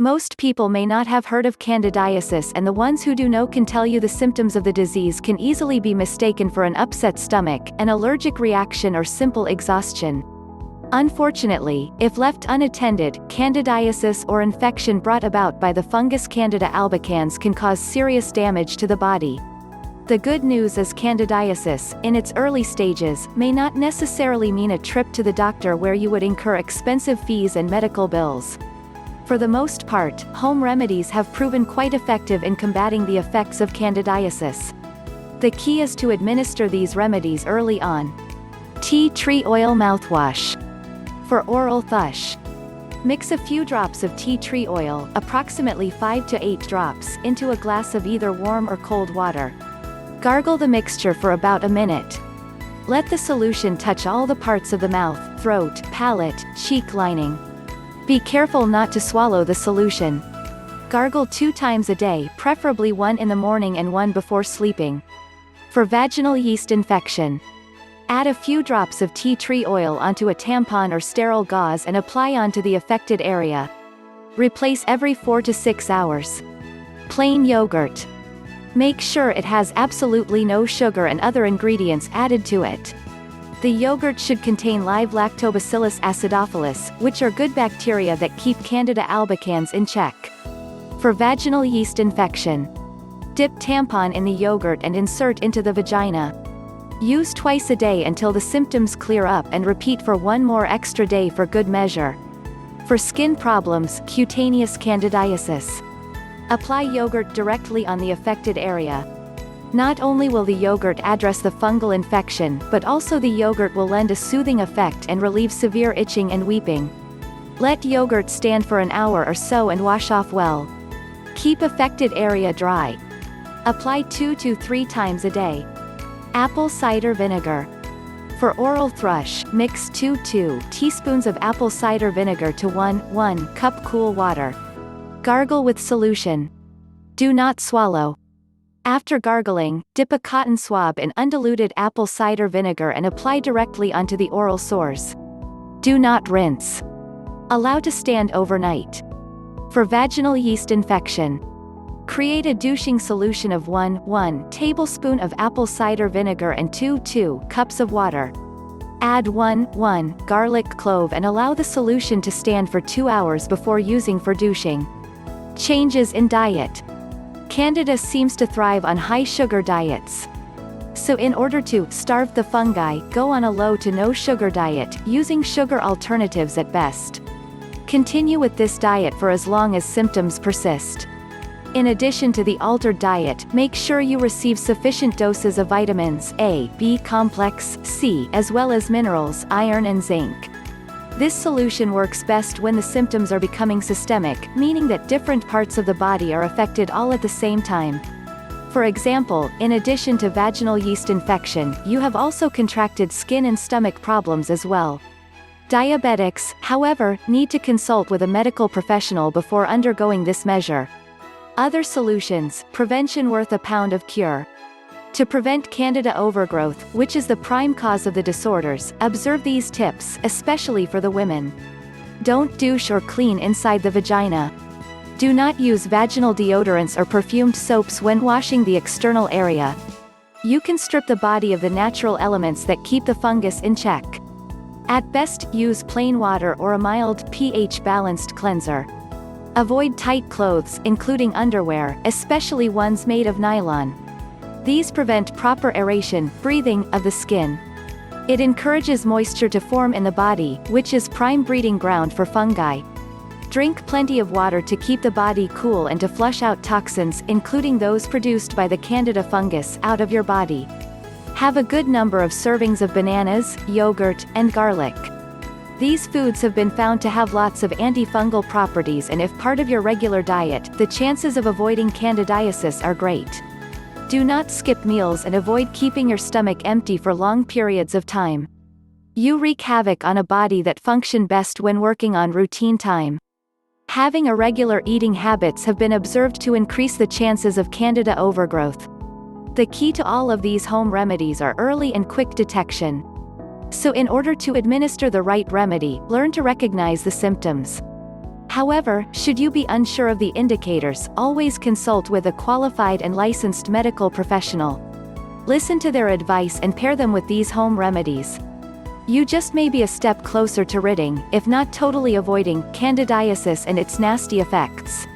Most people may not have heard of candidiasis, and the ones who do know can tell you the symptoms of the disease can easily be mistaken for an upset stomach, an allergic reaction, or simple exhaustion. Unfortunately, if left unattended, candidiasis or infection brought about by the fungus Candida albicans can cause serious damage to the body. The good news is candidiasis, in its early stages, may not necessarily mean a trip to the doctor where you would incur expensive fees and medical bills. For the most part, home remedies have proven quite effective in combating the effects of candidiasis. The key is to administer these remedies early on. Tea tree oil mouthwash. For oral thrush, mix a few drops of tea tree oil, approximately 5 to 8 drops, into a glass of either warm or cold water. Gargle the mixture for about a minute. Let the solution touch all the parts of the mouth, throat, palate, cheek lining. Be careful not to swallow the solution. Gargle 2 times a day, preferably one in the morning and one before sleeping. For vaginal yeast infection, add a few drops of tea tree oil onto a tampon or sterile gauze and apply onto the affected area. Replace every 4 to 6 hours. Plain yogurt. Make sure it has absolutely no sugar and other ingredients added to it. The yogurt should contain live Lactobacillus acidophilus, which are good bacteria that keep Candida albicans in check. For vaginal yeast infection, dip tampon in the yogurt and insert into the vagina. Use twice a day until the symptoms clear up, and repeat for one more extra day for good measure. For skin problems, cutaneous candidiasis, apply yogurt directly on the affected area. Not only will the yogurt address the fungal infection, but also the yogurt will lend a soothing effect and relieve severe itching and weeping. Let yogurt stand for an hour or so and wash off well. Keep affected area dry. Apply 2 to 3 times a day. Apple cider vinegar. For oral thrush, mix 2 teaspoons of apple cider vinegar to 1 cup cool water. Gargle with solution. Do not swallow. After gargling, dip a cotton swab in undiluted apple cider vinegar and apply directly onto the oral sores. Do not rinse. Allow to stand overnight. For vaginal yeast infection, create a douching solution of 1 tablespoon of apple cider vinegar and 2 cups of water. Add 1 garlic clove and allow the solution to stand for 2 hours before using for douching. Changes in diet. Candida seems to thrive on high-sugar diets. So in order to starve the fungi, go on a low to no sugar diet, using sugar alternatives at best. Continue with this diet for as long as symptoms persist. In addition to the altered diet, make sure you receive sufficient doses of vitamins A, B complex, C, as well as minerals, iron and zinc. This solution works best when the symptoms are becoming systemic, meaning that different parts of the body are affected all at the same time. For example, in addition to vaginal yeast infection, you have also contracted skin and stomach problems as well. Diabetics, however, need to consult with a medical professional before undergoing this measure. Other solutions: prevention worth a pound of cure. To prevent Candida overgrowth, which is the prime cause of the disorders, observe these tips, especially for the women. Don't douche or clean inside the vagina. Do not use vaginal deodorants or perfumed soaps when washing the external area. You can strip the body of the natural elements that keep the fungus in check. At best, use plain water or a mild, pH-balanced cleanser. Avoid tight clothes, including underwear, especially ones made of nylon. These prevent proper aeration, breathing, of the skin. It encourages moisture to form in the body, which is prime breeding ground for fungi. Drink plenty of water to keep the body cool and to flush out toxins, including those produced by the Candida fungus, out of your body. Have a good number of servings of bananas, yogurt, and garlic. These foods have been found to have lots of antifungal properties, and if part of your regular diet, the chances of avoiding candidiasis are great. Do not skip meals and avoid keeping your stomach empty for long periods of time. You wreak havoc on a body that functions best when working on routine time. Having irregular eating habits have been observed to increase the chances of Candida overgrowth. The key to all of these home remedies are early and quick detection. So in order to administer the right remedy, learn to recognize the symptoms. However, should you be unsure of the indicators, always consult with a qualified and licensed medical professional. Listen to their advice and pair them with these home remedies. You just may be a step closer to ridding, if not totally avoiding, candidiasis and its nasty effects.